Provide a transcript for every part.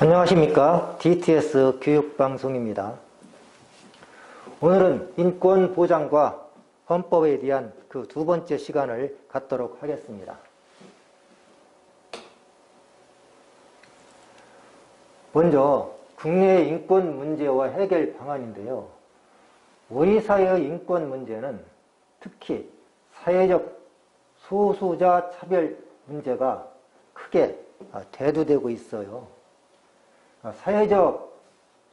안녕하십니까. DTS 교육방송입니다. 오늘은 인권 보장과 헌법에 대한 그 두 번째 시간을 갖도록 하겠습니다. 먼저 국내의 인권 문제와 해결 방안인데요. 우리 사회의 인권 문제는 특히 사회적 소수자 차별 문제가 크게 대두되고 있어요. 사회적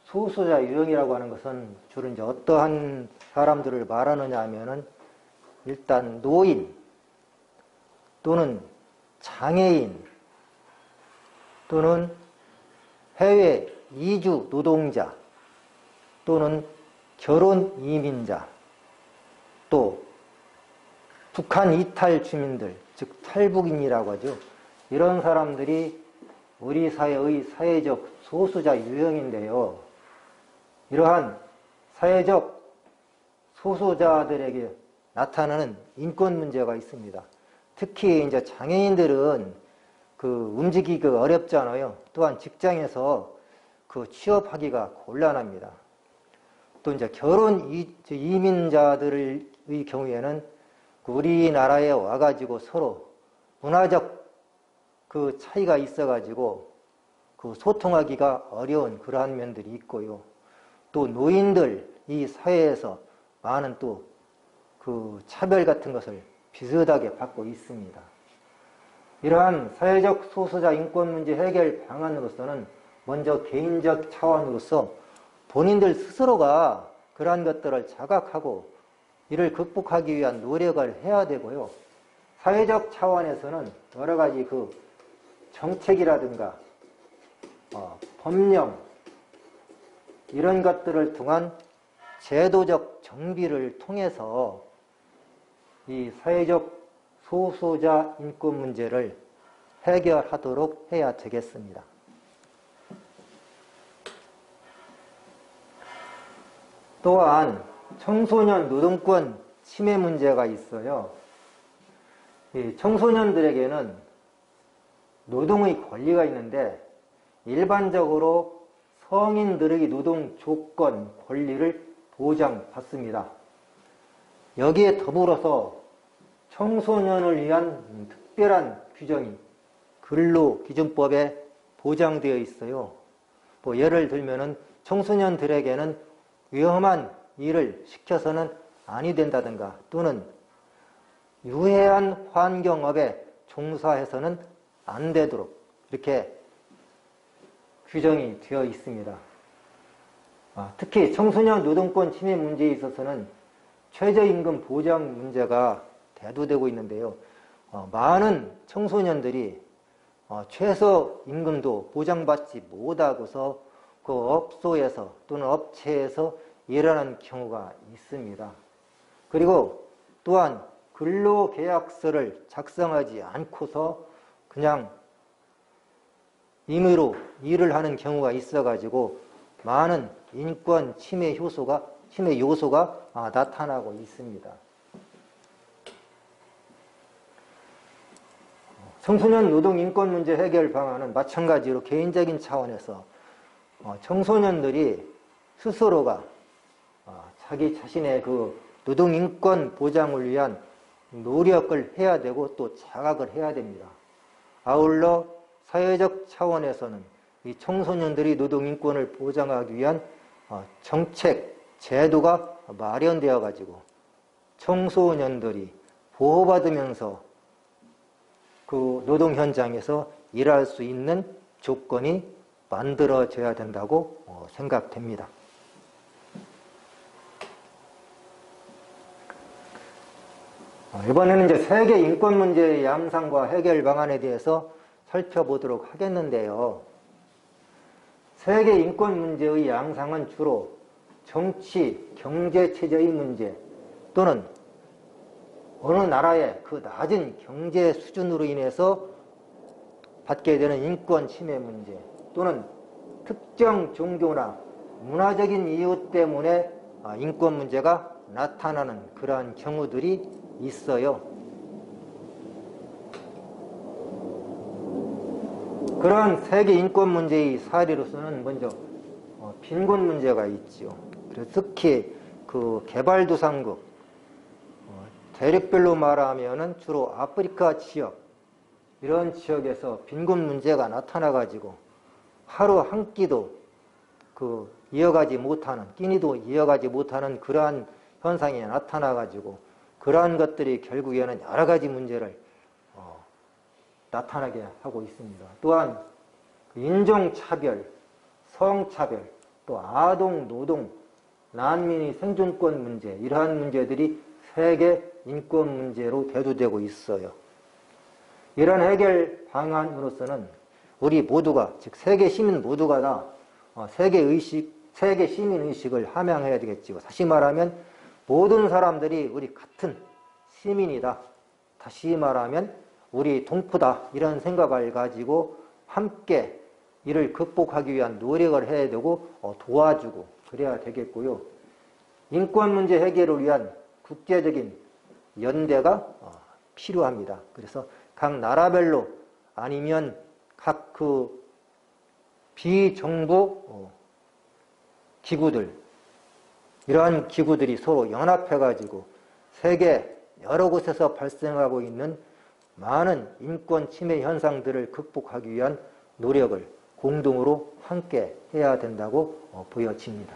소수자 유형이라고 하는 것은 주로 이제 어떠한 사람들을 말하느냐 하면은 일단 노인 또는 장애인 또는 해외 이주 노동자 또는 결혼 이민자 또 북한 이탈 주민들 즉 탈북인이라고 하죠. 이런 사람들이 우리 사회의 사회적 소수자 유형인데요. 이러한 사회적 소수자들에게 나타나는 인권 문제가 있습니다. 특히 이제 장애인들은 움직이기가 어렵잖아요. 또한 직장에서 취업하기가 곤란합니다. 또 이제 결혼 이민자들의 경우에는 우리나라에 와가지고 서로 문화적 차이가 있어가지고 소통하기가 어려운 그러한 면들이 있고요. 또 노인들 이 사회에서 많은 차별 같은 것을 비슷하게 받고 있습니다. 이러한 사회적 소수자 인권 문제 해결 방안으로서는 먼저 개인적 차원으로서 본인들 스스로가 그러한 것들을 자각하고 이를 극복하기 위한 노력을 해야 되고요. 사회적 차원에서는 여러 가지 정책이라든가 법령 이런 것들을 통한 제도적 정비를 통해서 이 사회적 소수자 인권 문제를 해결하도록 해야 되겠습니다. 또한 청소년 노동권 침해 문제가 있어요. 이 청소년들에게는 노동의 권리가 있는데 일반적으로 성인들의 노동 조건, 권리를 보장받습니다. 여기에 더불어서 청소년을 위한 특별한 규정이 근로기준법에 보장되어 있어요. 예를 들면은 청소년들에게는 위험한 일을 시켜서는 아니 된다든가 또는 유해한 환경업에 종사해서는 안 되도록 이렇게 규정이 되어 있습니다. 특히 청소년 노동권 침해 문제에 있어서는 최저임금 보장 문제가 대두되고 있는데요. 많은 청소년들이 최저임금도 보장받지 못하고서 업소에서 또는 업체에서 일하는 경우가 있습니다. 그리고 또한 근로계약서를 작성하지 않고서 그냥 임의로 일을 하는 경우가 있어가지고 많은 인권 침해 요소가 나타나고 있습니다. 청소년 노동 인권 문제 해결 방안은 마찬가지로 개인적인 차원에서 청소년들이 스스로가 자기 자신의 노동 인권 보장을 위한 노력을 해야 되고 또 자각을 해야 됩니다. 아울러 사회적 차원에서는 이 청소년들이 노동 인권을 보장하기 위한 정책, 제도가 마련되어 가지고 청소년들이 보호받으면서 노동 현장에서 일할 수 있는 조건이 만들어져야 된다고 생각됩니다. 이번에는 이제 세계 인권 문제의 양상과 해결 방안에 대해서 살펴보도록 하겠는데요. 세계 인권 문제의 양상은 주로 정치, 경제 체제의 문제 또는 어느 나라의 낮은 경제 수준으로 인해서 받게 되는 인권 침해 문제 또는 특정 종교나 문화적인 이유 때문에 인권 문제가 나타나는 그러한 경우들이 있어요. 그러한 세계 인권 문제의 사례로서는 먼저 빈곤 문제가 있지요. 그래서 특히 그 개발도상국 대륙별로 말하면은 주로 아프리카 지역, 이런 지역에서 빈곤 문제가 나타나 가지고 하루 한 끼도 이어가지 못하는, 끼니도 이어가지 못하는 그러한 현상이 나타나 가지고 그러한 것들이 결국에는 여러 가지 문제를 나타나게 하고 있습니다. 또한 인종차별, 성차별, 또 아동, 노동, 난민의 생존권 문제, 이러한 문제들이 세계 인권 문제로 대두되고 있어요. 이런 해결 방안으로서는 우리 모두가, 즉 세계 시민 모두가 다 세계 시민의식을 함양해야 되겠지요. 다시 말하면 모든 사람들이 우리 같은 시민이다. 다시 말하면 우리 동포다. 이런 생각을 가지고 함께 이를 극복하기 위한 노력을 해야 되고 도와주고 그래야 되겠고요. 인권 문제 해결을 위한 국제적인 연대가 필요합니다. 그래서 각 나라별로 아니면 각 비정부 기구들, 이러한 기구들이 서로 연합해가지고 세계 여러 곳에서 발생하고 있는 많은 인권 침해 현상들을 극복하기 위한 노력을 공동으로 함께 해야 된다고 보여집니다.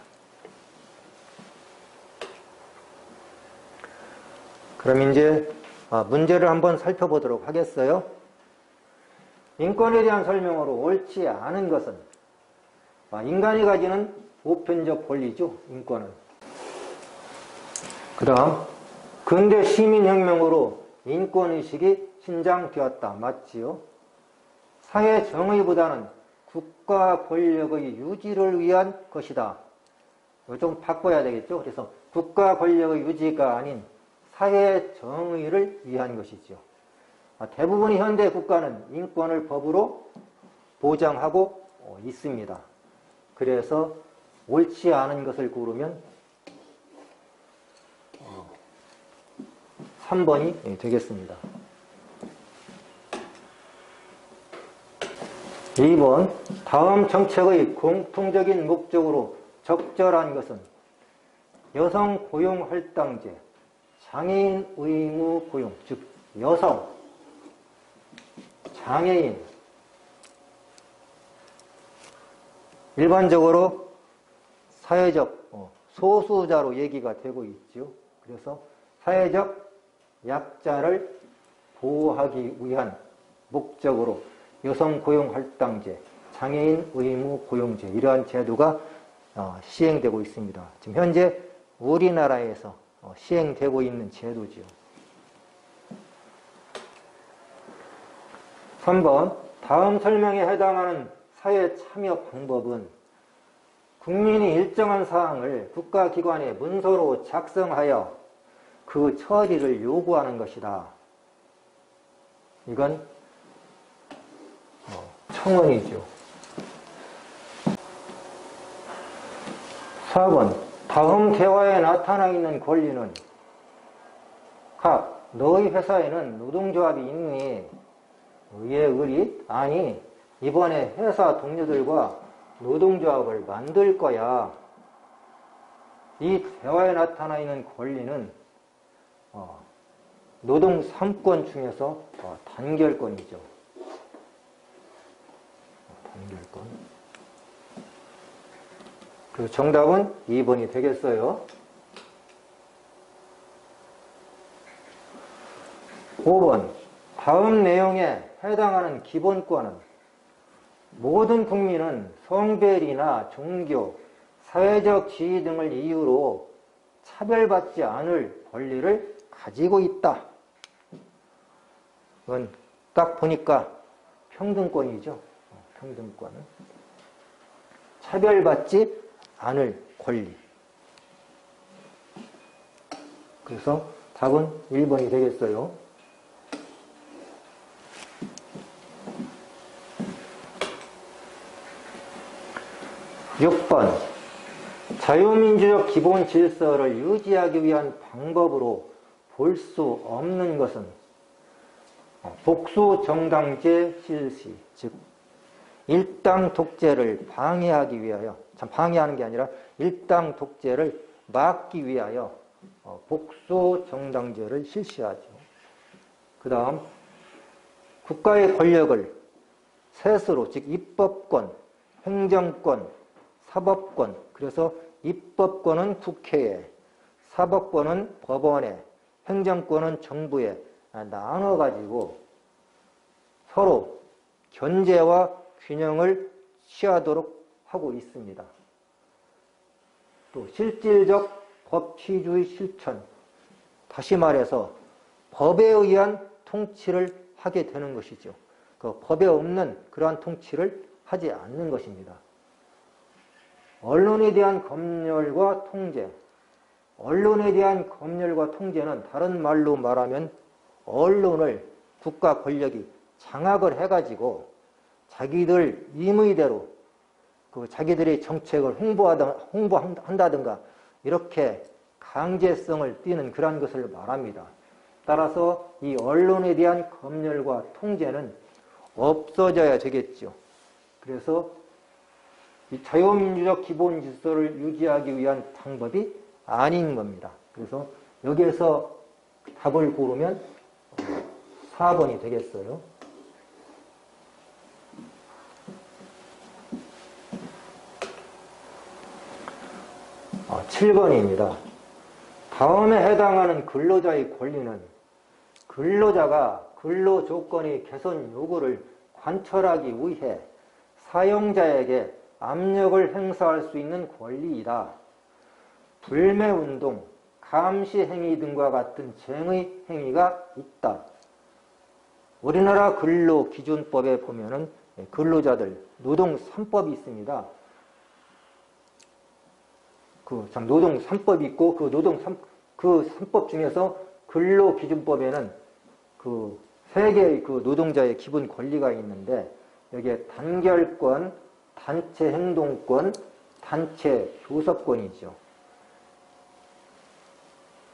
그럼 이제 문제를 한번 살펴보도록 하겠어요. 인권에 대한 설명으로 옳지 않은 것은 인간이 가지는 보편적 권리죠. 인권은. 그 다음 근대 시민혁명으로 인권의식이 신장되었다. 맞지요? 사회 정의보다는 국가 권력의 유지를 위한 것이다. 이거 좀 바꿔야 되겠죠. 그래서 국가 권력의 유지가 아닌 사회 정의를 위한 것이죠. 대부분의 현대 국가는 인권을 법으로 보장하고 있습니다. 그래서 옳지 않은 것을 고르면 3번이 되겠습니다. 2번, 다음 정책의 공통적인 목적으로 적절한 것은 여성 고용 할당제, 장애인 의무 고용, 즉 여성, 장애인, 일반적으로 사회적 소수자로 얘기가 되고 있죠. 그래서 사회적 약자를 보호하기 위한 목적으로 여성 고용 할당제, 장애인 의무 고용제, 이러한 제도가 시행되고 있습니다. 지금 현재 우리나라에서 시행되고 있는 제도지요. 3번, 다음 설명에 해당하는 사회 참여 방법은 국민이 일정한 사항을 국가기관에 문서로 작성하여 그 처리를 요구하는 것이다. 이건 청원이죠. 4번, 다음 대화에 나타나 있는 권리는 각 너희 회사에는 노동조합이 있니? 의에 의리? 아니, 이번에 회사 동료들과 노동조합을 만들 거야. 이 대화에 나타나 있는 권리는 노동 3권 중에서 단결권이죠. 단결권. 그 정답은 2번이 되겠어요. 5번, 다음 내용에 해당하는 기본권은 모든 국민은 성별이나 종교, 사회적 지위 등을 이유로 차별받지 않을 권리를 가지고 있다. 이건 딱 보니까 평등권이죠. 평등권은. 차별받지 않을 권리. 그래서 답은 1번이 되겠어요. 6번, 자유민주적 기본 질서를 유지하기 위한 방법으로 볼 수 없는 것은 복수 정당제 실시, 즉 일당 독재를 방해하기 위하여, 참 방해하는 게 아니라 일당 독재를 막기 위하여 복소 정당제를 실시하죠. 그 다음 국가의 권력을 셋으로, 즉 입법권, 행정권, 사법권, 그래서 입법권은 국회에, 사법권은 법원에, 행정권은 정부에 나눠가지고 서로 견제와 균형을 취하도록 하고 있습니다. 또 실질적 법치주의 실천, 다시 말해서 법에 의한 통치를 하게 되는 것이죠. 그 법에 없는 그러한 통치를 하지 않는 것입니다. 언론에 대한 검열과 통제, 언론에 대한 검열과 통제는 다른 말로 말하면 언론을 국가 권력이 장악을 해가지고 자기들 임의대로 그 자기들의 정책을 홍보한다든가 이렇게 강제성을 띠는 그런 것을 말합니다. 따라서 이 언론에 대한 검열과 통제는 없어져야 되겠죠. 그래서 이 자유민주적 기본 질서를 유지하기 위한 방법이 아닌 겁니다. 그래서 여기에서 답을 고르면 4번이 되겠어요. 7번입니다. 다음에 해당하는 근로자의 권리는 근로자가 근로조건의 개선 요구를 관철하기 위해 사용자에게 압력을 행사할 수 있는 권리이다. 불매운동, 감시행위 등과 같은 쟁의 행위가 있다. 우리나라 근로기준법에 보면은 근로자들 노동 3법이 있습니다. 노동 3법이 있고 그 3법 중에서 근로기준법에는 그 3개의 그 노동자의 기본 권리가 있는데 여기에 단결권, 단체 행동권, 단체 교섭권이죠.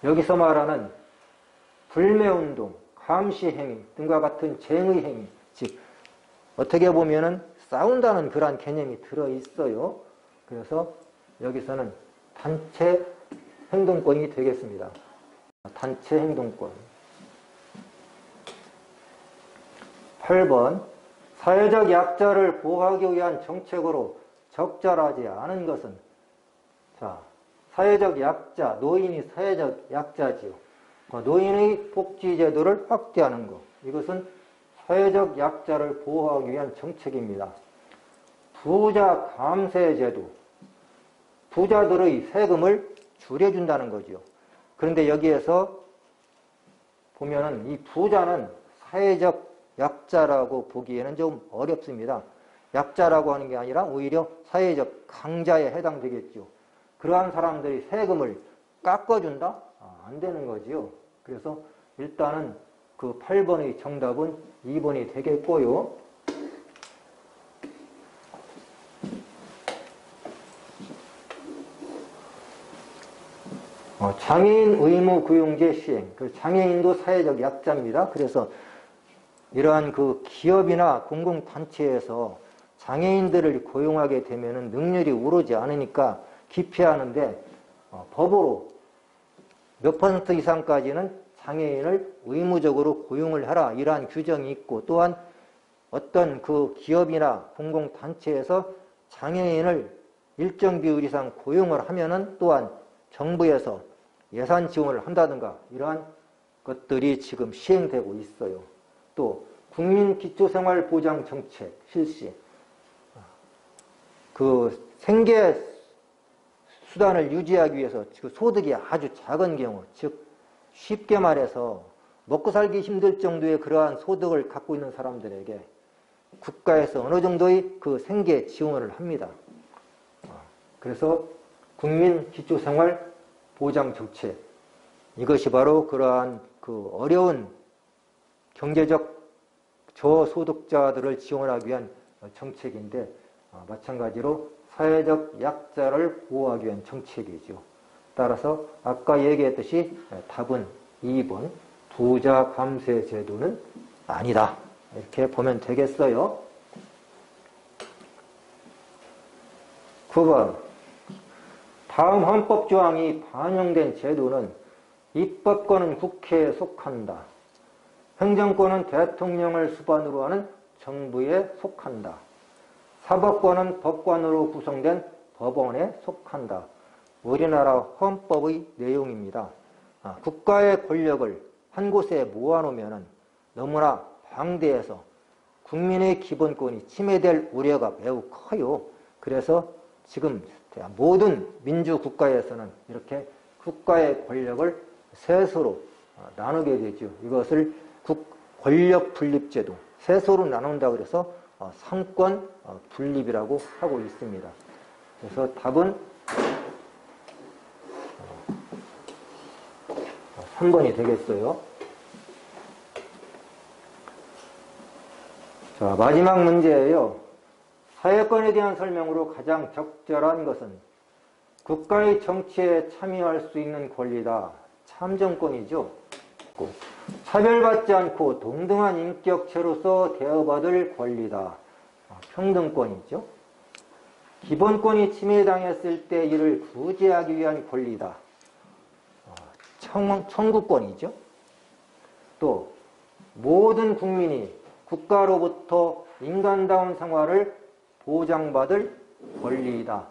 여기서 말하는 불매운동, 감시행위 등과 같은 쟁의행위, 즉 어떻게 보면은 싸운다는 그러한 개념이 들어있어요. 그래서 여기서는 단체 행동권이 되겠습니다. 단체 행동권. 8번 사회적 약자를 보호하기 위한 정책으로 적절하지 않은 것은, 자, 사회적 약자, 노인이 사회적 약자지요. 노인의 복지제도를 확대하는 것, 이것은 사회적 약자를 보호하기 위한 정책입니다. 부자 감세제도, 부자들의 세금을 줄여준다는 거죠. 그런데 여기에서 보면은 이 부자는 사회적 약자라고 보기에는 좀 어렵습니다. 약자라고 하는 게 아니라 오히려 사회적 강자에 해당되겠죠. 그러한 사람들이 세금을 깎아준다? 안 되는 거지요. 그래서 일단은 그 8번의 정답은 2번이 되겠고요. 장애인 의무 고용제 시행. 그 장애인도 사회적 약자입니다. 그래서 이러한 그 기업이나 공공단체에서 장애인들을 고용하게 되면은 능률이 오르지 않으니까 기피하는데 법으로 몇 퍼센트 이상까지는 장애인을 의무적으로 고용을 하라 이러한 규정이 있고, 또한 어떤 그 기업이나 공공단체에서 장애인을 일정 비율 이상 고용을 하면은 또한 정부에서 예산 지원을 한다든가 이러한 것들이 지금 시행되고 있어요. 또 국민기초생활보장정책 실시, 그 생계 수단을 유지하기 위해서 소득이 아주 작은 경우, 즉 쉽게 말해서 먹고 살기 힘들 정도의 그러한 소득을 갖고 있는 사람들에게 국가에서 어느 정도의 그 생계 지원을 합니다. 그래서 국민기초생활보장정책, 이것이 바로 그러한 그 어려운 경제적 저소득자들을 지원하기 위한 정책인데, 마찬가지로 사회적 약자를 보호하기 위한 정책이죠. 따라서 아까 얘기했듯이 답은 2번 부자 감세 제도는 아니다. 이렇게 보면 되겠어요. 9번. 다음 헌법조항이 반영된 제도는 입법권은 국회에 속한다. 행정권은 대통령을 수반으로 하는 정부에 속한다. 사법권은 법관으로 구성된 법원에 속한다. 우리나라 헌법의 내용입니다. 국가의 권력을 한 곳에 모아놓으면 너무나 방대해서 국민의 기본권이 침해될 우려가 매우 커요. 그래서 지금 모든 민주국가에서는 이렇게 국가의 권력을 세소로 나누게 되죠. 이것을 권력분립제도, 세소로 나눈다 그래서 상권 분립이라고 하고 있습니다. 그래서 답은 3번이 되겠어요. 자, 마지막 문제예요. 사회권에 대한 설명으로 가장 적절한 것은 국가의 정치에 참여할 수 있는 권리다. 참정권이죠. 차별받지 않고 동등한 인격체로서 대우받을 권리다. 평등권이죠. 기본권이 침해당했을 때 이를 구제하기 위한 권리다. 청구권이죠. 또 모든 국민이 국가로부터 인간다운 생활을 보장받을 권리이다.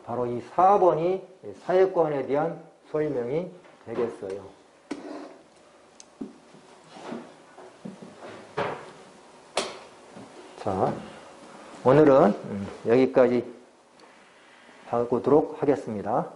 바로 이 4번이 사회권에 대한 설명이 되겠어요. 자, 오늘은 여기까지 하도록 하겠습니다.